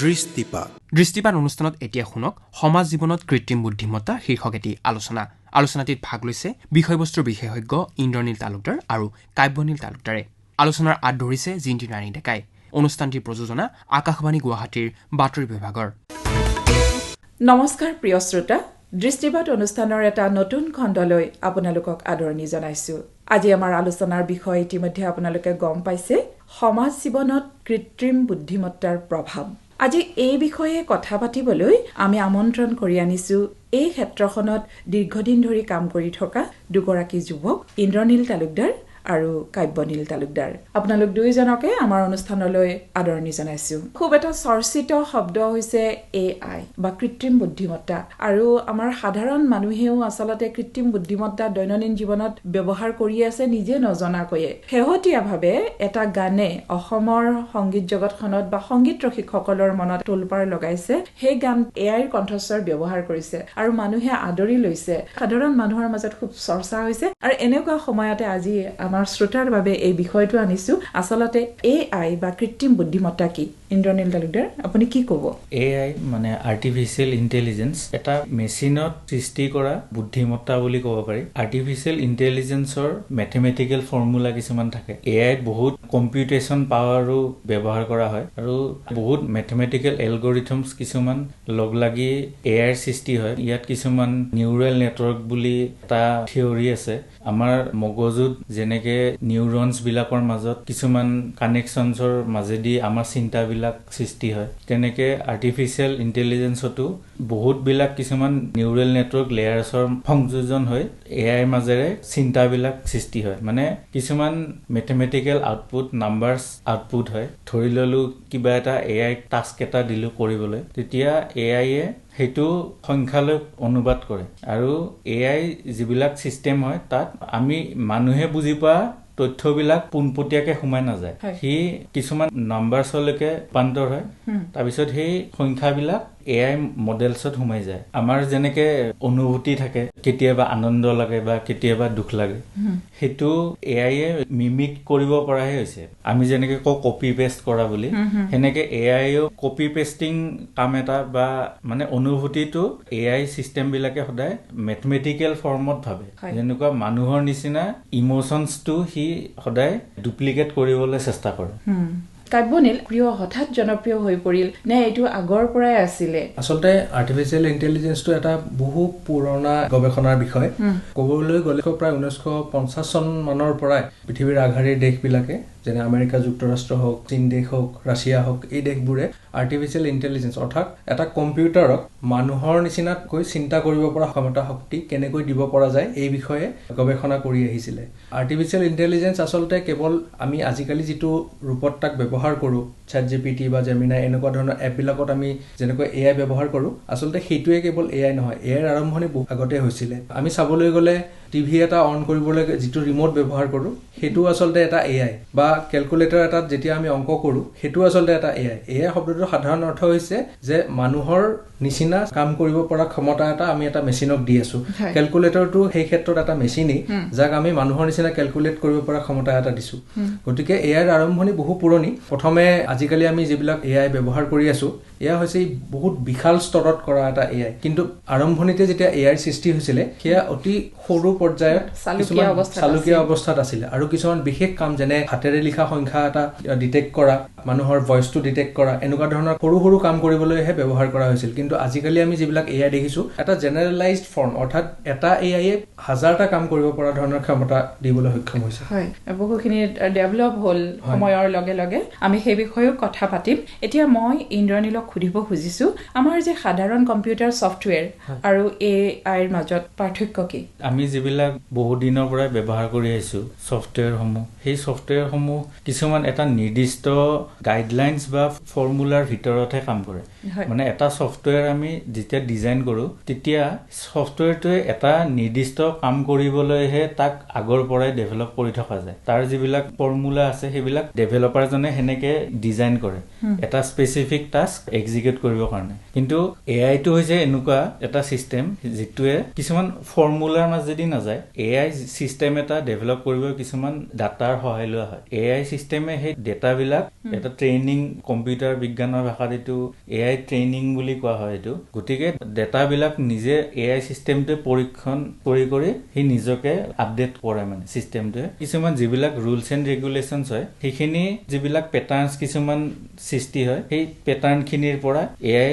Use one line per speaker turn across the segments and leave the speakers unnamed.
দৃষ্টিপাত অনুষ্ঠানত এতিয়া শুনক সমাজ জীৱনত কৃত্ৰিম বুদ্ধিমত্তা শীৰ্ষক এটি আলোচনাটিত ভাগ লৈছে বিষয়বস্তুৰ বিশেষজ্ঞ ইন্দ্ৰনীল তালুকদাৰ আৰু কাব্যনীল তালুকদাৰে। আলোচনাৰ আঁত ধৰিছে জিন্তি ৰাণী ডেকাই। অনুষ্ঠানটিৰ প্ৰযোজনা আকাশবাণী গুৱাহাটীৰ বাতৰি বিভাগৰ।
নমস্কাৰ প্ৰিয় শ্ৰোতা, দৃষ্টিপাত অনুষ্ঠানৰ এটা নতুন খণ্ডলৈ আপোনালোকক আদৰণি জনাইছো। আজি আমাৰ আলোচনাৰ বিষয় ইতিমধ্যে আপোনালোকে গম পাইছে, সমাজ জীৱনত কৃত্ৰিম বুদ্ধিমত্তাৰ প্ৰভাৱ। আজি এই বিষয়ে কথা পাতিবলৈ আমি আমন্ত্ৰণ কৰি আনিছো এই ক্ষেত্ৰখনত দীৰ্ঘদিন ধৰি কাম কৰি থকা দুগৰাকী যুৱক, ইন্দ্ৰনীল তালুকদাৰ আৰু কাব্যনীল তালুকদাৰ। আপোনালোক দুইজনকে আমাৰ অনুষ্ঠানলৈ আদৰণি জনাইছো। খুব এটা চৰ্চিত শব্দ হৈছে AI বা কৃত্ৰিম বুদ্ধিমত্তা, আৰু আমাৰ সাধাৰণ মানুহেও আচলতে কৃত্ৰিম বুদ্ধিমত্তা দৈনন্দিন জীৱনত ব্যৱহাৰ কৰি আছে নিজে নজনাকৈয়ে। শেহতীয়াভাৱে এটা গানে অসমৰ সংগীত জগতখনত বা সংগীত ৰসিকসকলৰ মনত তোলপাৰ লগাইছে। সেই গান AIৰ কণ্ঠস্বৰ ব্যৱহাৰ কৰিছে আৰু মানুহে আদৰি লৈছে। সাধাৰণ মানুহৰ মাজত খুব চৰ্চা হৈছে, আৰু এনেকুৱা সময়তে আজি আমাৰ শ্ৰোতাৰ বাবে এই বিষয়টো আনিছো। আচলতে AI বা কৃত্ৰিম বুদ্ধিমত্তা কি? ইন্দ্ৰনীল তালুকদাৰ, আপুনি কি ক'ব?
AI মানে আৰ্টিফিচিয়েল ইণ্টেলিজেন্স, এটা মেচিনত সৃষ্টি কৰা বুদ্ধিমত্তা বুলি ক'ব পাৰি। আৰ্টিফিচিয়েল ইণ্টেলিজেন্সৰ মেথমেটিকেল ফৰ্মুলা কিছুমান থাকে। AIত বহুত কম্পিউটেশ্যন পাৱাৰো ব্যৱহাৰ কৰা হয়, আৰু বহুত মেথমেটিকেল এলগৰিথমছ কিছুমান লগ লাগি AIৰ সৃষ্টি হয়। ইয়াত কিছুমান নিউৰেল নেটৱৰ্ক বুলি এটা থিয়ৰী আছে। আমাৰ মগজুত যেনেকে নিউৰনছ বিলাকৰ মাজত কিছুমান কানেকশ্যনছৰ মাজেদি আমাৰ চিন্তাবিলাক সৃষ্টি হয়, তেনেকে আৰ্টিফিচিয়েল ইণ্টেলিজেন্সতো বহুতবিলাক কিছুমান নিউৰেল নেটৱৰ্ক লেয়াৰছৰ সংযোজন হৈ AIৰ মাজেৰে চিন্তাবিলাক সৃষ্টি হয়। মানে কিছুমান মেথমেটিকেল আউটপুট, নাম্বাৰছ আউটপুট হয়। ধৰি ললো কিবা এটা AI টাস্ক এটা দিলো কৰিবলৈ, তেতিয়া AIয়ে সেইটো সংখ্যালৈ অনুবাদ কৰে, আৰু AI যিবিলাক চিষ্টেম হয় তাত আমি মানুহে বুজি পোৱা তথ্যবিলাক পোনপটীয়াকে সোমাই নাযায়। সি কিছুমান নাম্বাৰছলৈকে ৰূপান্তৰ হয়, তাৰপিছত সেই সংখ্যাবিলাক AI মডেলছত সোমাই যায়। আমাৰ যেনেকে অনুভূতি থাকে, কেতিয়াবা আনন্দ লাগে বা কেতিয়াবা দুখ লাগে, সেইটো AIয়ে মিমিক কৰিব পৰাহে হৈছে। আমি যেনেকে কওঁ কপি পেষ্ট কৰা বুলি, সেনেকে AIয়েও কপি পেষ্টিং কাম এটা বা মানে অনুভূতিটো AI চিষ্টেম বিলাকে সদায় মেথমেটিকেল ফৰ্মত ভাবে। যেনেকুৱা মানুহৰ নিচিনা ইমোচনছটো সি সদায় ডুপ্লিকেট কৰিবলৈ চেষ্টা কৰে।
কাব্যনীল, প্ৰিয় হঠাৎ জনপ্ৰিয় হৈ পৰিল নে এইটো আগৰ পৰাই আছিলে?
আচলতে আৰ্টিফিচিয়েল ইণ্টেলিজেন্সটো এটা বহু পুৰণা গৱেষণাৰ বিষয়। ক'বলৈ গ'লে প্ৰায় 1950 চন মানৰ পৰাই পৃথিৱীৰ আগশাৰীৰ দেশবিলাকে, যেনে আমেৰিকা যুক্তৰাষ্ট্ৰ হওক, চীন দেশ হওক, ৰাছিয়া হওক, এই দেশবোৰে আৰ্টিফিচিয়েল ইণ্টেলিজেন্স অৰ্থাৎ এটা কম্পিউটাৰক মানুহৰ নিচিনাকৈ চিন্তা কৰিব পৰা ক্ষমতা শক্তি কেনেকৈ দিব পৰা যায় এই বিষয়ে গৱেষণা কৰি আহিছিলে। আৰ্টিফিচিয়েল ইণ্টেলিজেন্স আচলতে কেৱল আমি আজিকালি যিটো ৰূপত তাক ব্যৱহাৰ কৰোঁ, ChatGPT বা Gemini এনেকুৱা ধৰণৰ এপবিলাকত আমি যেনেকৈ AI ব্যৱহাৰ কৰোঁ, আচলতে সেইটোৱে কেৱল AI নহয়। AIৰ আৰম্ভণি বহু আগতে হৈছিলে। আমি চাবলৈ গ'লে টিভি এটা অন কৰিবলৈ যিটো ৰিম'ট ব্যৱহাৰ কৰোঁ, সেইটো আচলতে এটা AI, বা কেলকুলেটৰ এটাত যেতিয়া আমি অংক কৰোঁ, সেইটো আচলতে এটা AI। AI শব্দটোৰ সাধাৰণ অৰ্থ হৈছে যে মানুহৰ নিচিনা কাম কৰিব পৰা ক্ষমতা এটা আমি এটা মেচিনক দি আছো। কেলকুলেটৰটো সেই ক্ষেত্ৰত এটা মেচিনেই, যাক আমি মানুহৰ নিচিনা কেলকুলেট কৰিব পৰা ক্ষমতা এটা দিছো। গতিকে AIৰ আৰম্ভণি বহু পুৰণি। প্ৰথমে আজিকালি আমি যিবিলাক AI ব্যৱহাৰ কৰি আছো, এয়া হৈছে বহুত বিশাল স্তৰত কৰা এটা AI। কিন্তু আৰম্ভণিতে যেতিয়া AIৰ সৃষ্টি হৈছিলে, সেয়া অতি সৰু পৰ্যায়ত চালুকীয়া অৱস্থাত আছিলে, আৰু কিছুমান বিশেষ কাম যেনে হাতেৰে লিখা সংখ্যা এটা ডিটেক্ট কৰা, মানুহৰ ভইচটো ডিটেক্ট কৰা, এনেকুৱা ধৰণৰ সৰু সৰু কাম কৰিবলৈহে ব্যৱহাৰ কৰা হৈছিল। কিন্তু আজিকালি আমি যিবিলাক AI দেখিছো, এটা জেনেৰেলাইজড ফৰ্ম, অৰ্থাৎ এটা AIয়ে হাজাৰটা কাম কৰিব পৰা ধৰণৰ ক্ষমতা দিবলৈ সক্ষম হৈছে।
হয়, বহুখিনি ডেভেলপ হ'ল সময়ৰ লগে লগে। আমি সেই বিষয়েও কথা পাতিম। এতিয়া মই ইন্দ্ৰনীলক সুধিব খুজিছো, আমাৰ যে সাধাৰণ কম্পিউটাৰ ছফ্টৱেৰ আৰু AIৰ মাজত পাৰ্থক্য কি?
আমি যিবিলাক বহু দিনৰ পৰাই ব্যৱহাৰ কৰি আহিছো ছফ্টৱেৰসমূহ, সেই ছফ্টৱেৰসমূহ কিছুমান এটা নিৰ্দিষ্ট গাইডলাইনছ বা ফৰ্মুলাৰ ভিতৰতহে কাম কৰে। মানে এটা ছফ্টৱেৰ আমি যেতিয়া ডিজাইন কৰোঁ, তেতিয়া ছফ্টৱেৰটোৱে এটা নিৰ্দিষ্ট কাম কৰিবলৈহে তাক আগৰ পৰাই ডেভেলপ কৰি থকা যায়। তাৰ যিবিলাক ফৰ্মুলা আছে সেইবিলাক ডেভেলপাৰজনে সেনেকে ডিজাইন কৰে। এটা স্পেচিফিক টাস্ক এক্সিকিউট কৰিবৰ কাৰণে কিন্তু AI টো হৈছে এনেকুৱা এটা সিস্টেম যিটোৱে কিছুমান ফৰ্মুলাৰ মাজেদি নাযায় AI সিস্টেম এটা ডেভেলপ কৰিব কিছুমান ডাটাৰ সহায় লোৱা হয় AI সিস্টেমে সেই ডাটাবিলাক এটা ট্ৰেইনিং কম্পিউটাৰ বিজ্ঞানৰ ভাষাত এইটো AI ট্ৰেইনিং বুলি কোৱা হয় এইটো গতিকে ডাটাবিলাক নিজে AI সিস্টেমটোৱে পৰীক্ষণ কৰি সি নিজকে আপডেট কৰে মানে সিস্টেমটোৱে কিছুমান যিবিলাক ৰুলছ এণ্ড ৰেগুলেশ্যনছ হয় সেইখিনি যিবিলাক পেটাৰ্নছ কিছুমান সৃষ্টি হয় সেই পেটাৰ্নখিনিৰ পৰা AI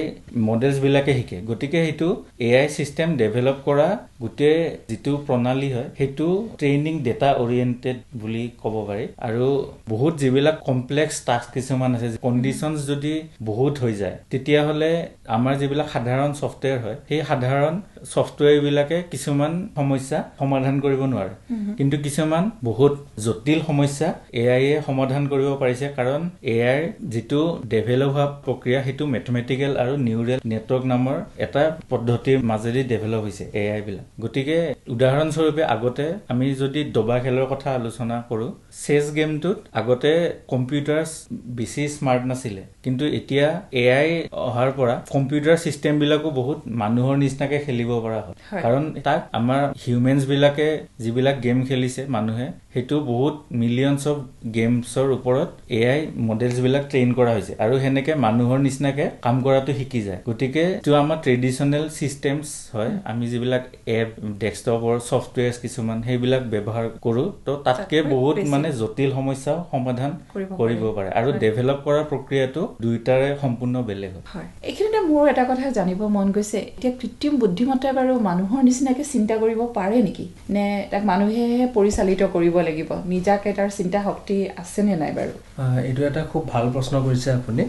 মডেলছ বিলাকে শিকে গতিকে সেইটো AI সিস্টেম ডেভেলপ কৰা গোটেই যিটো প্ৰণালী হয় সেইটো ট্ৰেইনিং ডেটা ওৰিয়েণ্টেড বুলি ক'ব পাৰি আৰু বহুত যিবিলাক কমপ্লেক্স টাস্ক কিছুমান আছে কণ্ডিশ্যনছ যদি বহুত হৈ যায় তেতিয়াহ'লে আমাৰ যিবিলাক সাধাৰণ ছফ্টৱেৰ হয় সেই সাধাৰণ ছফ্টৱেৰবিলাকে কিছুমান সমস্যা সমাধান কৰিব নোৱাৰে কিন্তু কিছুমান বহুত জটিল সমস্যা AI সমাধান কৰিব পাৰিছে কাৰণ AI যিটো ডেভেলপ হোৱা প্ৰক্ৰিয়া সেইটো মেথমেটিকেল আৰু নিউৰেল নেটৱৰ্ক নামৰ এটা পদ্ধতিৰ মাজেদি ডেভেলপ হৈছে AI বিলাক গতিকে উদাহৰণস্বৰূপে আগতে আমি যদি দবা খেলৰ কথা আলোচনা কৰো চেছ গেমটোত আগতে কম্পিউটাৰ বেছি স্মাৰ্ট নাছিলে কিন্তু এতিয়া AI অহাৰ পৰা কম্পিউটাৰ সিস্টেম বিলাকো বহুত মানুহৰ নিচিনাকে খেলিব পৰা হ'ল কাৰণ তাক আমাৰ হিউমেনছ বিলাকে যিবিলাক গেম খেলিছে মানুহে সেইটো বহুত মিলিয়নছ অফ গেমছৰ ওপৰত AI মডেলছ বিলাক ট্ৰেইন কৰা হৈছে আৰু হেনেকে মানুহৰ নিচিনাকে কাম কৰাটো শিকি যায় গতিকে এইটো আমাৰ ট্ৰেডিশনেল সিস্টেমছ হয় আমি যিবিলাক এপ ডেস্কটপৰ সফটৱেৰছ কিছুমান সেইবিলাক ব্যৱহাৰ কৰো তো তাতকে বহুত মানে জটিল সমস্যা সমাধান কৰিব পাৰে আৰু ডেভেলপ কৰা প্ৰক্ৰিয়াটো দুইটাৰে সম্পূৰ্ণ বেলেগ
হয় এইখিনিতে মোৰ এটা কথা জানিব মন গৈছে এতিয়া কৃত্ৰিম বুদ্ধিমত্তাই বাৰু মানুহৰ নিচিনাকে চিন্তা কৰিব পাৰে নেকি নে তাক মানুহেহে পৰিচালিত কৰিব লাগিব নিজাকে তাৰ চিন্তা শক্তি আছে নে নাই বাৰু
এইটো এটা খুব ভাল প্ৰশ্ন কৰিছে আপুনি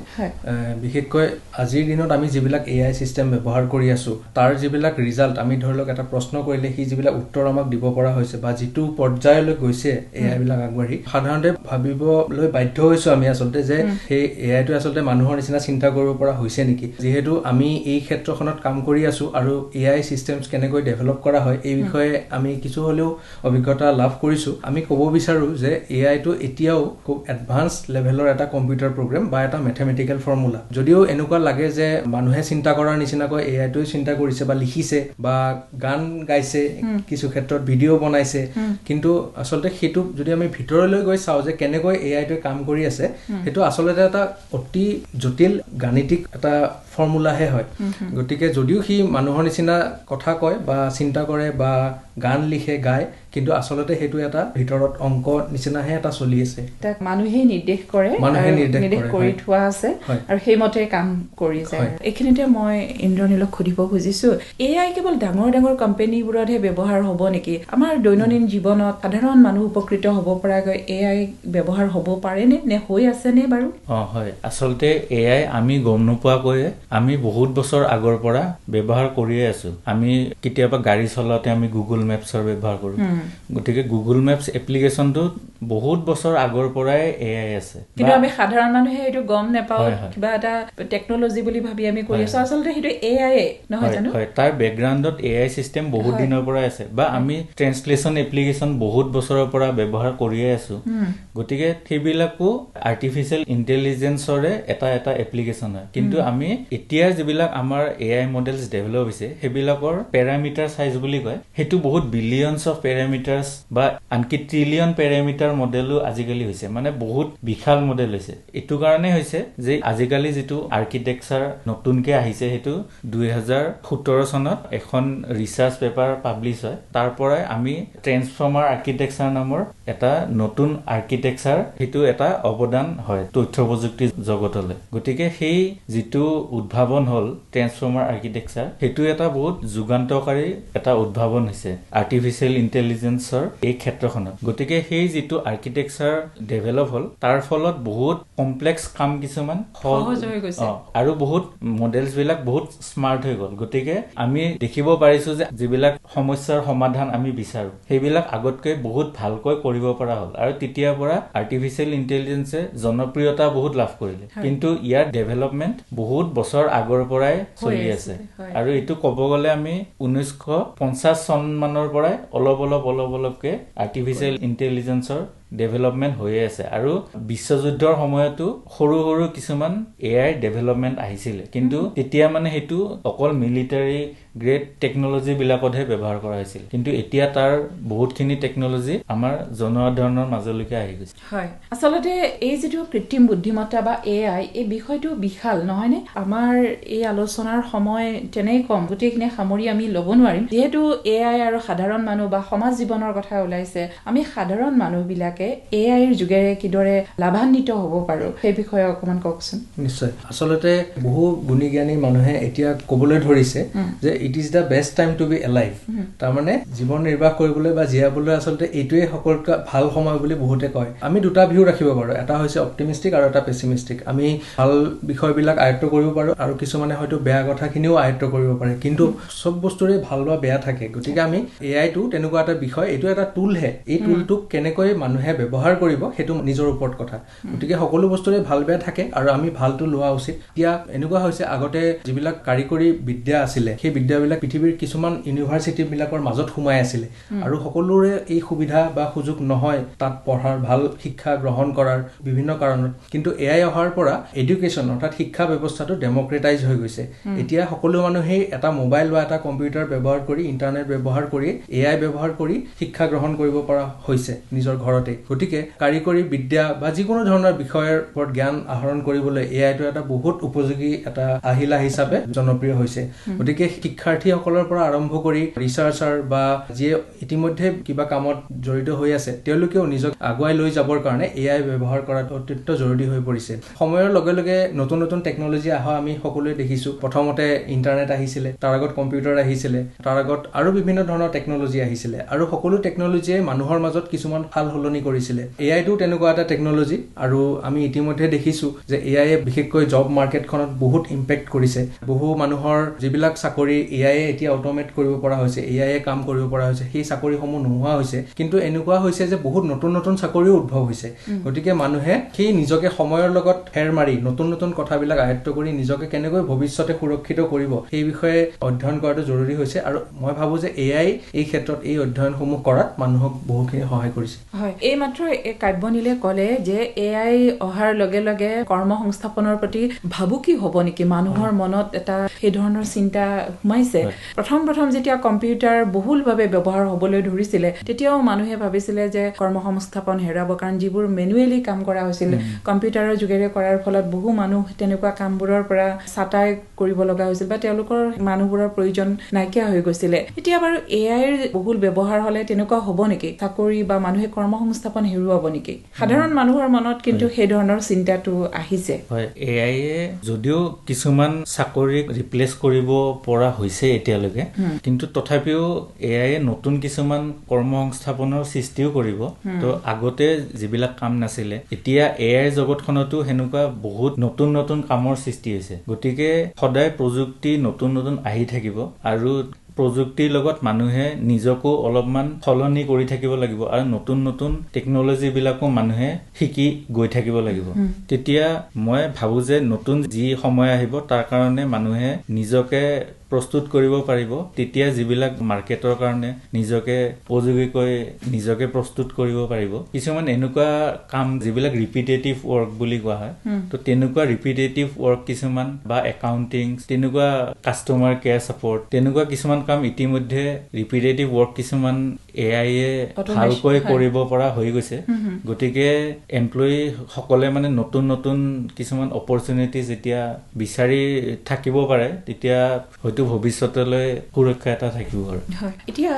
বিশেষকৈ আজিৰ দিনত আমি যিবিলাক AI সিস্টেম ব্যৱহাৰ কৰি আছো তাৰ যিবিলাক ৰিজাল্ট আমি ধৰি লওক এটা প্ৰশ্ন কৰিলে সি যিবিলাক উত্তৰ আমাক দিব পৰা হৈছে বা যিটো পৰ্যায়লৈ গৈছে AI বিলাক আগবাঢ়ি সাধাৰণতে ভাবিবলৈ বাধ্য হৈছো আমি আচলতে যে সেই AI টো আচলতে মানুহৰ নিচিনা চিন্তা কৰিব পৰা হৈছে নেকি যেহেতু আমি এই ক্ষেত্ৰখনত কাম কৰি আছো আৰু AI সিস্টেমছ কেনেকৈ ডেভেলপ কৰা হয় এই বিষয়ে আমি কিছু হলেও অভিজ্ঞতা লাভ কৰিছো আমি ক'ব বিচাৰো যে AI টো এতিয়াও খুব এডভান্স লেভেলৰ এটা কম্পিউটাৰ প্ৰগ্ৰাম বা এটা মেথমেটিকেল ফৰ্মুলা যদিও এনেকুৱা লাগে যে মানুহে চিন্তা কৰাৰ নিচিনাকৈ AI টোই চিন্তা কৰিছে বা লিখিছে বা গান গাইছে কিছু ক্ষেত্ৰত ভিডিঅ' বনাইছে কিন্তু আচলতে সেইটো যদি আমি ভিতৰলৈ গৈ চাও যে কেনেকৈ AI টোই কাম কৰি আছে সেইটো আচলতে এটা অতি জটিল গাণিতিক এটা ফৰ্মুলাহে হয় গতিকে যদিও সি মানুহৰ নিচিনা কথা কয় বা চিন্তা কৰে বা গান লিখে গায় কিন্তু আচলতে হেতু এটা ভিতৰত অংক নিচিনাহে এটা চলি আছে
তাক মানুহে নিৰ্দেশ কৰে কৰি থোৱা আছে আৰু সেইমতে কাম কৰি যায় এইখিনিতে মই ইন্দ্ৰনীলক খুদিব খুজিছো AI কেৱল ডাঙৰ ডাঙৰ কোম্পানীবোৰতহে ব্যৱহাৰ হ'ব নেকি আমাৰ দৈনন্দিন জীৱনত সাধাৰণ মানুহ উপকৃত হ'ব পৰাকৈ AI ব্যৱহাৰ হ'ব পাৰে নে হৈ আছে নে বাৰু
হয় আচলতে AI আমি গম নোপোৱাকৈ আমি বহুত বছৰ আগৰ পৰা ব্যৱহাৰ কৰিয়ে আছো আমি কেতিয়াবা গাড়ী চলাওঁতে আমি গুগল মেপছৰ ব্যৱহাৰ কৰো গতিকে গুগল মেপছ এপ্লিকেশনটো বহুত বছৰ আগৰ পৰাই AI আছে
কিন্তু আমি সাধাৰণ মানুহে এইটো গম নাপাও কিবা এটা টেকনলজি বুলি ভাবি আমি কৰি আছো আচলতে সেইটো AI নহয় জানো
হয় তাৰ ব্যাকগ্ৰাউণ্ডত AI সিস্টেম বহুত দিনৰ পৰা আছে বা আমি ট্ৰান্সলেচন এপ্লিকেশন বহুত বছৰৰ পৰা ব্যৱহাৰ কৰিয়ে আছো গতিকে সেইবিলাকো আৰ্টিফিশিয়াল ইন্টেলিজেন্সৰে এটা এপ্লিকেশন হয় কিন্তু আমি এতিয়া যিবিলাক আমাৰ AI মডেলছ ডেভেলপ হৈছে সেইবিলাকৰ প্যাৰামিটাৰ সাইজ বুলি কয় হেতু বহুত বিলিয়নছ অফ প্যাৰামিটাৰছ বা আনকি ট্ৰিলিয়ন প্যাৰামিটাৰ মডেলও আজিকালি হৈছে মানে বহুত বিশাল মডেল হৈছে এটো কাৰণে হৈছে যে আজিকালি যেটো আৰ্কিটেকচাৰ নতুনকে আহিছে হেতু 2017 চনত এখন ৰিসাৰ্চ পেপাৰ পাবলিশ হয় তাৰ পৰাই আমি ট্ৰান্সফৰ্মাৰ আৰ্কিটেকচাৰ নামৰ এটা নতুন আৰ্কিটেকচাৰ হেতু এটা অৱদান হয় তথ্য প্ৰযুক্তি জগতলৈ গতিকে সেই যেটো উদ্ভাৱন হল ট্ৰান্সফৰ্মাৰ আৰ্কিটেকচাৰ হেতু এটা বহুত যুগান্তকাৰী এটা উদ্ভাৱন হৈছে আৰ্টিফিশিয়াল ইন্টেলিজেন্সৰ এই ক্ষেত্ৰখনত গতিকে সেই যেটো আৰ্কিটেকচাৰ ডেভেলপ হল তাৰ ফলত বহুত কমপ্লেক্স কাম কিছুমান
সহজ হৈ গৈছে
আৰু বহুত মডেলছ বিলাক বহুত স্মাৰ্ট হৈ গল গতিকে আমি দেখিব পাৰিছো যে যিবিলাক সমস্যাৰ সমাধান আমি বিচাৰো সেইবিলাক আগতকৈ বহুত ভালকৈ কৰিব পৰা হল আৰু তেতিয়াৰ পৰা আৰ্টিফিশিয়াল ইন্টেলিজেন্সে জনপ্ৰিয়তা বহুত লাভ কৰিলে কিন্তু ইয়াৰ ডেভেলপমেন্ট বহুত বছৰ আগৰ পৰাই চলি আছে আৰু এটো ক'ব গলে আমি 1950 চন মানৰ পৰাই অলপকে আৰ্টিফিশিয়াল ইন্টেলিজেন্সৰ ডেভেলপমেণ্ট হৈয়ে আছে আৰু বিশ্বযুদ্ধৰ সময়তো সৰু সৰু কিছুমান AI ডেভেলপমেণ্ট আহিছিলে কিন্তু তেতিয়া মানে সেইটো অকল মিলিটাৰী গ্ৰেড টেকনলজি বিলাকতহে ব্যৱহাৰ কৰা হৈছিল কিন্তু এতিয়া তাৰ বহুতখিনি টেকনলজি আমাৰ জনসাধাৰণৰ মাজলৈকে আহি গৈছে
হয় আচলতে এই যেটো কৃত্ৰিম বুদ্ধিমত্তা বা AI এই বিষয়টো বিশাল নহয়নে আমাৰ এই আলোচনাৰ সময় তেনেই কম গোটেইখিনি সামৰি আমি ল'ব নোৱাৰিম যেহেতু AI আৰু সাধাৰণ মানুহ বা সমাজ জীৱনৰ কথা ওলাইছে আমি সাধাৰণ মানুহবিলাকে AI ৰ যোগেৰে কিদৰে লাভান্বিত হ'ব পাৰো সেই বিষয়ে অকমান কওকচোন
নিশ্চয় আচলতে বহু গুণী জ্ঞানী মানুহে এতিয়া ক'বলৈ ধৰিছে যে it is the best time to be alive তাৰমানে জীৱন নিৰ্বাহ কৰিবলৈ বা জীয়াবলৈ আচলতে এইটোৱে সকলোতকৈ ভাল সময় বুলি বহুতে কয় আমি দুটা ভিউ ৰাখিব পাৰো এটা হৈছে অপটিমিষ্টিক আৰু এটা পেছিমিষ্টিক আমি ভাল বিষয়বিলাক আয়ত্ব কৰিব পাৰো আৰু কিছুমানে হয়তো বেয়া কথাখিনিও আয়ত্ব কৰিব পাৰে কিন্তু সব বস্তুৰে ভাল বা বেয়া থাকে গতিকে আমি AI টো তেনেকুৱা এটা বিষয় এইটো এটা টুলহে এই টুলটোক কেনেকৈ মানুহে ব্যৱহাৰ কৰিব সেইটো নিজৰ ওপৰত কথা গতিকে সকলো বস্তুৰে ভাল বেয়া থাকে আৰু আমি ভালটো লোৱা উচিত এতিয়া এনেকুৱা হৈছে আগতে যিবিলাক কাৰিকৰী বিদ্যা আছিলে সেই বিদ্যাবিলাক পৃথিৱীৰ কিছুমান ইউনিভাৰ্চিটি বিলাকৰ মাজত সোমাই আছিলে আৰু সকলোৰে এই সুবিধা বা সুযোগ নহয় তাত পঢ়াৰ ভাল শিক্ষা গ্ৰহণ কৰাৰ বিভিন্ন কাৰণত কিন্তু AI অহাৰ পৰা এডুকেশ্যন অৰ্থাৎ শিক্ষা ব্যৱস্থাটো ডেমক্ৰেটাইজ হৈ গৈছে এতিয়া সকলো মানুহে এটা মোবাইল বা এটা কম্পিউটাৰ ব্যৱহাৰ কৰি ইন্টাৰনেট ব্যৱহাৰ কৰি AI ব্যৱহাৰ কৰি শিক্ষা গ্ৰহণ কৰিব পৰা হৈছে নিজৰ ঘৰতে গতিকে কাৰিকৰী বিদ্যা বা যিকোনো ধৰণৰ বিষয়ৰ ওপৰত জ্ঞান আহৰণ কৰিবলৈ AI টো এটা বহুত উপযোগী এটা আহিলা হিচাপে জনপ্ৰিয় হৈছে গতিকে শিক্ষাৰ্থীসকলৰ পৰা আৰম্ভ কৰি ৰিচাৰ্চাৰ বা যিয়ে ইতিমধ্যে কিবা কামত জড়িত হৈ আছে তেওঁলোকেও নিজক আগুৱাই লৈ যাবৰ কাৰণে AI ব্যৱহাৰ কৰাটো অত্যন্ত জৰুৰী হৈ পৰিছে সময়ৰ লগে লগে নতুন নতুন টেকনলজি অহা আমি সকলোৱে দেখিছো প্ৰথমতে ইন্টাৰনেট আহিছিলে তাৰ আগত কম্পিউটাৰ আহিছিলে তাৰ আগত আৰু বিভিন্ন ধৰণৰ টেকনলজি আহিছিলে আৰু সকলো টেকনলজিয়ে মানুহৰ মাজত কিছুমান সাল সলনি কৰিছিলে AI টো তেনেকুৱা এটা টেকনলজি আৰু আমি ইতিমধ্যে দেখিছো যে AI বিশেষকৈ জব মাৰ্কেটখনত বহুত ইম্পেক্ট কৰিছে বহু মানুহৰ যিবিলাক চাকৰি AI এতিয়া অটোমেট কৰিব পৰা হৈছে AI কাম কৰিব পৰা হৈছে সেই চাকৰিসমূহ নোহোৱা হৈছে কিন্তু এনেকুৱা হৈছে যে বহুত নতুন নতুন চাকৰিও উদ্ভৱ হৈছে গতিকে মানুহে সেই নিজকে সময়ৰ লগত ফেৰ মাৰি নতুন নতুন কথাবিলাক আয়ত্ব কৰি নিজকে কেনেকৈ ভৱিষ্যতে সুৰক্ষিত কৰিব সেই বিষয়ে অধ্যয়ন কৰাটো জৰুৰী হৈছে আৰু মই ভাবো যে AI এই ক্ষেত্ৰত এই অধ্যয়নসমূহ কৰাত মানুহক বহুখিনি সহায় কৰিছে
হয় এই মাত্ৰ কাব্যনীলে ক'লে যে AI অহাৰ লগে লগে কৰ্মসংস্থাপনৰ প্ৰতি ভাবুকি হ'ব নেকি মানুহৰ মনত এটা সেই ধৰণৰ চিন্তা সোমাইছে প্ৰথম যেতিয়া কম্পিউটাৰ বহুলভাৱে ব্যৱহাৰ হ'বলৈ ধৰিছিলে তেতিয়াও মানুহে ভাবিছিলে যে কৰ্মসংস্থাপন হেৰাব কাৰণ যিবোৰ মেনুৱেলি কাম কৰা হৈছিল কম্পিউটাৰৰ যোগেৰে কৰাৰ ফলত বহু মানুহ তেনেকুৱা কামবোৰৰ পৰা ছাটাই কৰিব লগা হৈছিল বা তেওঁলোকৰ মানুহবোৰৰ প্ৰয়োজন নাইকিয়া হৈ গৈছিলে এতিয়া বাৰু AI ৰ বহুল ব্যৱহাৰ হ'লে তেনেকুৱা হ'ব নেকি চাকৰি বা মানুহে কৰ্মসংস্থাপন হেৰুৱাব নেকি সাধাৰণ মানুহৰ মনত কিন্তু সেই ধৰণৰ চিন্তাটো আহিছে
হয় AI যদিও কিছুমান চাকৰিক ৰিপ্লেচ কৰিব পৰা হৈছে এতিয়ালৈকে কিন্তু তথাপিও AI নতুন কিছুমান কৰ্মসংস্থাপনৰ সৃষ্টিও কৰিব তো আগতে যিবিলাক কাম নাছিলে এতিয়া AI জগতখনতো হেনুকা বহুত নতুন নতুন কামৰ সৃষ্টি হৈছে গতিকে সদায় প্ৰযুক্তি নতুন নতুন আহি থাকিব আৰু প্ৰযুক্তিৰ লগত মানুহে নিজকো অলপমান সলনি কৰি থাকিব লাগিব আৰু নতুন নতুন টেকনলজি বিলাকো মানুহে শিকি গৈ থাকিব লাগিব তেতিয়া মই ভাবো যে নতুন যি সময় আহিব তাৰ কাৰণে মানুহে নিজকে প্ৰস্তুত কৰিব পাৰিব তেতিয়া যিবিলাক মাৰ্কেটৰ কাৰণে নিজকে উপযোগীকৈ নিজকে প্ৰস্তুত কৰিব পাৰিব কিছুমান এনেকুৱা কাম যিবিলাক ৰিপিটেটিভ ৱৰ্ক বুলি কোৱা হয় তো তেনেকুৱা ৰিপিটেটিভ ৱৰ্ক কিছুমান বা একাউন্টিং তেনেকুৱা কাস্টমাৰ কেয়াৰ সাপোৰ্ট তেনেকুৱা কিছুমান কাম ইতিমধ্যে ৰিপিটেটিভ ৱৰ্ক কিছুমান AI ভালকৈ কৰিব পৰা হৈ গৈছে গতিকে এমপ্লয়ি সকলে মানে নতুন নতুন কিছুমান অপৰচুনিটি যেতিয়া বিচাৰি থাকিব পাৰে তেতিয়া হয়তো ভৱিষ্যতলৈ সুৰক্ষা এটা থাকিব আৰু
এতিয়া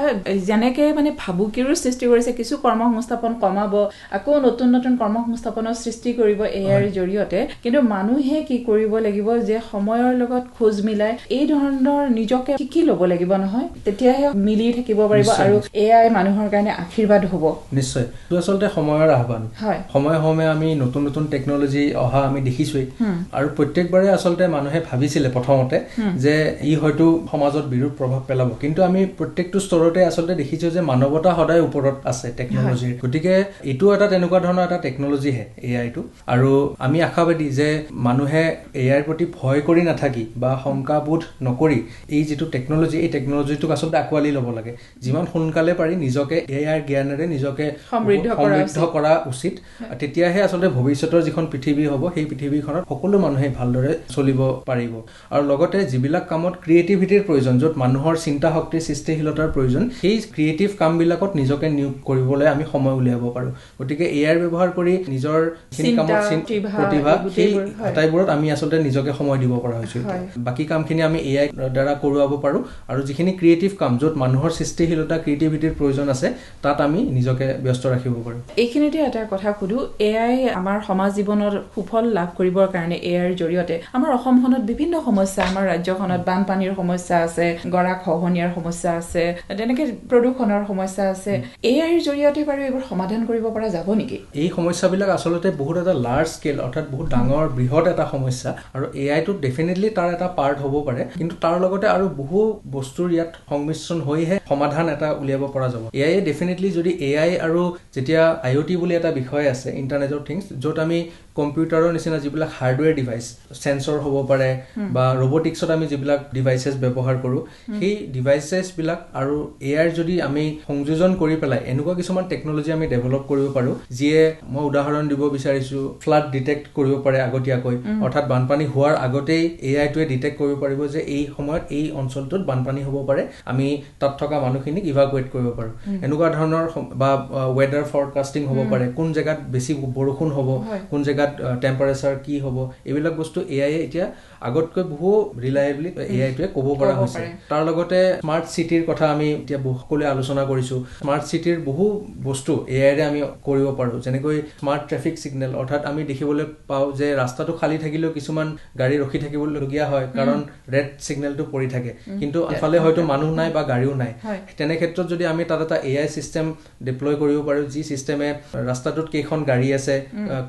যেনেকে মানে ভাবুকিৰো সৃষ্টি কৰিছে কিছু কৰ্মসংস্থাপন কমাব আকৌ নতুন নতুন কৰ্মসংস্থাপনৰ সৃষ্টি কৰিব AI ৰ জৰিয়তে কিন্তু মানুহে কি কৰিব লাগিব যে সময়ৰ লগত খোজ মিলাই এই ধৰণৰ নিজকে শিকি ল'ব লাগিব নহয় তেতিয়াহে মিলি থাকিব পাৰিব আৰু AI মানুহৰ কাৰণে আশীৰ্বাদ হ'ব
নিশ্চয় তো আচলতে সময়ৰ আহ্বান সময় সময়ে আমি নতুন নতুন টেকনলজি অহা আমি দেখিছোই আৰু প্ৰত্যেকবাৰে আচলতে মানুহে ভাবিছিলে প্ৰথমতে যে ই হয়তো সমাজত বিৰূপ প্ৰভাৱ পেলাব কিন্তু আমি প্ৰত্যেকটো স্তৰতে আচলতে দেখিছো যে মানৱতা সদায় ওপৰত আছে টেকনলজিৰ গতিকে এইটো এটা তেনেকুৱা ধৰণৰ এটা টেকনলজি হে AI টো আৰু আমি আশাবাদী যে মানুহে AI ৰ প্ৰতি ভয় কৰি নাথাকি বা শংকাবোধ নকৰি এই যেটো টেকনলজি এই টেকনলজিটোক আচলতে আকোৱালি ল'ব লাগে যিমান সোনকালে পাৰি পাৰি নিজকে এআইৰ জ্ঞানেৰে নিজকে
সমৃদ্ধ
কৰা উচিত তেতিয়াহে আচলতে ভৱিষ্যতৰ যিখন পৃথিৱী হ'ব সেই পৃথিৱীখনত সকলো মানুহে ভালদৰে চলিব পাৰিব আৰু লগতে যিবিলাক কামত ক্ৰিয়েটিভিটিৰ প্ৰয়োজন য'ত মানুহৰ চিন্তা শক্তিৰ সৃষ্টিশীলতাৰ প্ৰয়োজন সেই ক্ৰিয়েটিভ কামবিলাকত নিজকে নিয়োগ কৰিবলৈ আমি সময় উলিয়াব পাৰোঁ গতিকে এআইৰ ব্যৱহাৰ কৰি নিজৰ কামত প্ৰতিভা সেই আটাইবোৰত আমি আচলতে নিজকে সময় দিব পৰা হৈছোঁ বাকী কামখিনি আমি এআই দ্বাৰা কৰোৱাব পাৰোঁ আৰু যিখিনি ক্ৰিয়েটিভ কাম য'ত মানুহৰ সৃষ্টিশীলতা ক্ৰিয়েটিভিটিৰ প্ৰয়োজন আছে তাত আমি নিজকে ব্যস্ত ৰাখিব পাৰোঁ
এইখিনিতে এটা কথা সুধো এআই আমাৰ সমাজ জীৱনত সুফল লাভ কৰিবৰ কাৰণে এআইৰ জৰিয়তে আমাৰ অসমখনত বিভিন্ন সমস্যা আমাৰ ৰাজ্যখনত বানপানীৰ সমস্যা আছে গৰা খহনীয়াৰ সমস্যা আছে তেনেকে প্ৰদূষণৰ সমস্যা আছে এআইৰ জৰিয়তে বাৰু এইবোৰ সমাধান কৰিব পৰা যাব নেকি
এই সমস্যাবিলাক আচলতে বহুত এটা লাৰ্জ স্কেল অৰ্থাৎ বহুত ডাঙৰ বৃহৎ এটা সমস্যা আৰু এআইটো ডেফিনেটলি তাৰ এটা পাৰ্ট হ'ব পাৰে কিন্তু তাৰ লগতে আৰু বহু বস্তুৰ ইয়াত সংমিশ্ৰণ হৈহে সমাধান এটা উলিয়াব পৰা যাব এআই ডেফিনেটলি যদি এআই আৰু যেতিয়া IoT বুলি এটা বিষয় আছে ইণ্টাৰনেট অফ থিংছ য'ত আমি কম্পিউটাৰৰ নিচিনা যিবিলাক হাৰ্ডৱেৰ ডিভাইচ সেন্সৰ হ'ব পাৰে বা ৰবটিক্সত আমি যিবিলাক ডিভাইচেছ ব্যৱহাৰ কৰোঁ সেই ডিভাইচেছবিলাক আৰু এআইৰ যদি আমি সংযোজন কৰি পেলাই এনেকুৱা কিছুমান টেকনলজি আমি ডেভেলপ কৰিব পাৰোঁ যিয়ে মই উদাহৰণ দিব বিচাৰিছোঁ ফ্লাড ডিটেক্ট কৰিব পাৰে আগতীয়াকৈ অৰ্থাৎ বানপানী হোৱাৰ আগতেই এআইটোৱে ডিটেক্ট কৰিব পাৰিব যে এই সময়ত এই অঞ্চলটোত বানপানী হ'ব পাৰে আমি তাত থকা মানুহখিনিক ইভাকুৱেট কৰিব পাৰোঁ এনেকুৱা ধৰণৰ বা ৱেডাৰ ফৰকাষ্টিং হ'ব পাৰে কোন জেগাত বেছি বৰষুণ হ'ব কোন জেগাত টেম্পাৰেচাৰ কি হ'ব এইবিলাক বস্তু এআই এতিয়া আগতকৈ বহু ৰিলায়েবলি এআইটোৱে ক'ব পৰা হৈছে তাৰ লগতে স্মাৰ্ট চিটিৰ কথা আমি এতিয়া সকলোৱে আলোচনা কৰিছোঁ স্মাৰ্ট চিটিৰ বহু বস্তু এআইৰে আমি কৰিব পাৰোঁ যেনেকৈ স্মাৰ্ট ট্ৰেফিক ছিগনেল অৰ্থাৎ আমি দেখিবলৈ পাওঁ যে ৰাস্তাটো খালী থাকিলেও কিছুমান গাড়ী ৰখি থাকিবলগীয়া হয় কাৰণ ৰেড ছিগনেলটো পৰি থাকে কিন্তু ইফালে হয়তো মানুহ নাই বা গাড়ীও নাই তেনে ক্ষেত্ৰত যদি আমি তাত এটা এআই চিষ্টেম ডিপ্লয় কৰিব পাৰোঁ যি চিষ্টেমে ৰাস্তাটোত কেইখন গাড়ী আছে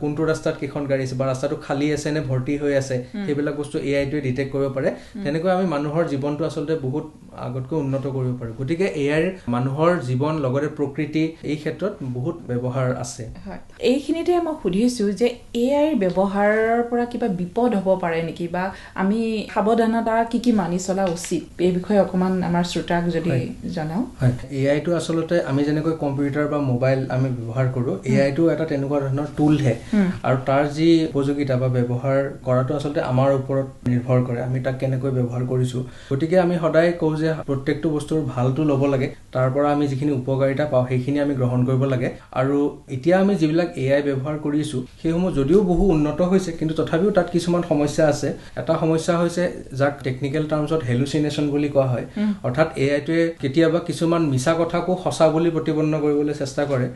কোনটো ৰাস্তাত কেইখন গাড়ী আছে বা ৰাস্তাটো খালী আছে নে ভৰ্তি হৈ আছে সেইবিলাক বস্তু এআইটোৱে ডিটেক্ট কৰিব পাৰে তেনেকৈ আমি মানুহৰ জীৱনটো আচলতে বহুত আগতকৈ উন্নত কৰিব পাৰোঁ গতিকে এআইৰ মানুহৰ জীৱন লগতে প্ৰকৃতি এই ক্ষেত্ৰত বহুত ব্যৱহাৰ আছে
এইখিনিতে মই সুধিছোঁ যে এআইৰ ব্যৱহাৰৰ পৰা কিবা বিপদ হ'ব পাৰে নেকি বা আমি সাৱধানতা কি মানি চলা উচিত এই বিষয়ে অকণমান আমাৰ শ্ৰোতাক যদি জনাওঁ
এআইটো আচলতে আমি যেনেকৈ কম্পিউটাৰ বা মোবাইল আমি ব্যৱহাৰ কৰোঁ এআইটো এটা তেনেকুৱা ধৰণৰ টুলহে আৰু তাৰ যি উপযোগিতা বা ব্যৱহাৰ কৰাটো আচলতে আমাৰ ওপৰত নিৰ্ভৰ কৰে আমি তাক কেনেকৈ ব্যৱহাৰ কৰিছোঁ গতিকে আমি সদায় কওঁ যে প্ৰত্যেকটো বস্তুৰ ভালটো ল'ব লাগে তাৰ পৰা আমি যিখিনি উপকাৰিতা পাওঁ সেইখিনি আমি গ্ৰহণ কৰিব লাগে আৰু এতিয়া আমি যিবিলাক এআই ব্যৱহাৰ কৰিছোঁ সেইসমূহ যদিও বহু উন্নত হৈছে কিন্তু তথাপিও তাত কিছুমান সমস্যা আছে এটা সমস্যা হৈছে যাক টেকনিকেল টাৰ্মছত হেলুচিনেশ্যন বুলি কোৱা হয় অৰ্থাৎ এআইটোৱে কেতিয়াবা কিছুমান মিছা কথাকো সঁচা বুলি প্ৰতিপন্ন কৰিবলৈ চেষ্টা কৰে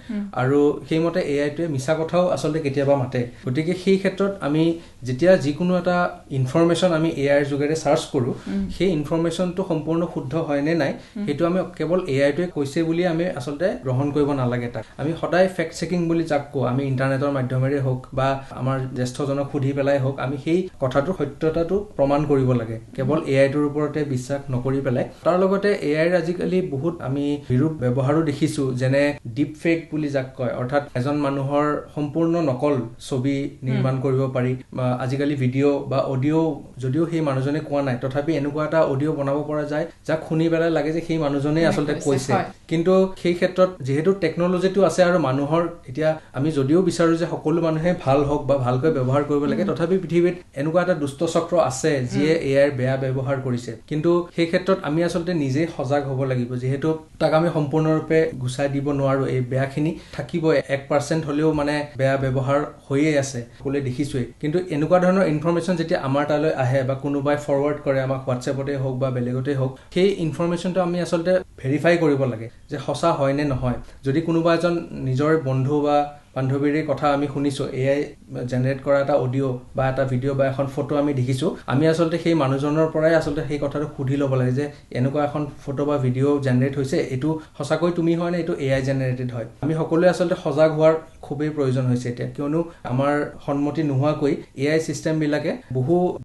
আৰু সেইমতে এআইটোৱে মিছা কথাও আচলতে কেতিয়াবা মাতে গতিকে সেই ক্ষেত্ৰত আমি যেতিয়া যিকোনো এটা ইনফৰমেশ্যন আমি এআইৰ যোগেৰে চাৰ্চ কৰোঁ সেই ইনফৰমেশ্যনটো সম্পূৰ্ণ শুদ্ধ হয় নে নাই সেইটো আমি কেৱল এআইটোৱে কৈছে বুলি আমি আচলতে গ্ৰহণ কৰিব নালাগে তাক আমি সদায় ফেক্ট চেকিং বুলি যাক কওঁ আমি ইণ্টাৰনেটৰ মাধ্যমেৰে হওক বা আমাৰ জ্যেষ্ঠজনক সুধি পেলাই হওক আমি সেই কথাটোৰ সত্যতাটো প্ৰমাণ কৰিব লাগে কেৱল এআইটোৰ ওপৰতে বিশ্বাস নকৰি পেলাই তাৰ লগতে এআইৰ আজিকালি বহুত আমি বিৰূপ ব্যৱহাৰো দেখিছোঁ যেনে ডিপ ফেক বুলি যাক কয় অৰ্থাৎ এজন মানুহৰ সম্পূৰ্ণ নকল ছবি নিৰ্মাণ কৰিব পাৰি বা আজিকালি ভিডিঅ' বা অডিঅ' যদিও সেই মানুহজনে কোৱা নাই তথাপি এনেকুৱা এটা অডিঅ' বনাব পৰা যায় যাক শুনি পেলাই লাগে যে সেই মানুহজনেই আচলতে কৈছে কিন্তু সেই ক্ষেত্ৰত যিহেতু টেকনলজিটো আছে আৰু মানুহৰ এতিয়া আমি যদিও বিচাৰোঁ যে সকলো মানুহে ভাল হওক বা ভালকৈ ব্যৱহাৰ কৰিব লাগে তথাপি পৃথিৱীত এনেকুৱা এটা দুষ্ট চক্ৰ আছে যিয়ে এআইৰ বেয়া ব্যৱহাৰ কৰিছে কিন্তু সেই ক্ষেত্ৰত আমি আচলতে নিজেই সজাগ হ'ব লাগিব যিহেতু তাক আমি সম্পূৰ্ণৰূপে গুচাই দিব নোৱাৰোঁ এই বেয়াখিনি থাকিবই 1% হ'লেও মানে বেয়া ব্যৱহাৰ হৈয়ে আছে সকলোৱে দেখিছোৱেই কিন্তু এনেকুৱা ধৰণৰ ইনফৰমেশ্যন যেতিয়া আমাৰ তালৈ আহে বা কোনোবাই ফৰৱাৰ্ড কৰে আমাক হোৱাটছএপতে হওক বা বেলেগতে হওক সেই ইনফৰমেশ্যনটো আমি আচলতে ভেৰিফাই কৰিব লাগে যে সঁচা হয় নে নহয় যদি কোনোবা এজন নিজৰ বন্ধু বা বান্ধৱীৰে কথা আমি শুনিছোঁ এআই জেনেৰেট কৰা এটা অডিঅ' বা এটা ভিডিঅ' বা এখন ফটো আমি দেখিছোঁ আমি আচলতে সেই মানুহজনৰ পৰাই আচলতে সেই কথাটো সুধি ল'ব লাগে যে এনেকুৱা এখন ফটো বা ভিডিঅ' জেনেৰেট হৈছে এইটো সঁচাকৈ তুমি হয় নে এইটো এআই জেনেৰেটেড হয় আমি সকলোৱে আচলতে সজাগ হোৱাৰ খুবেই প্ৰয়োজন হৈছে এতিয়া কিয়নো আমাৰ সন্মতি নোহোৱাকৈ এআই চিষ্টেমবিলাকে বহু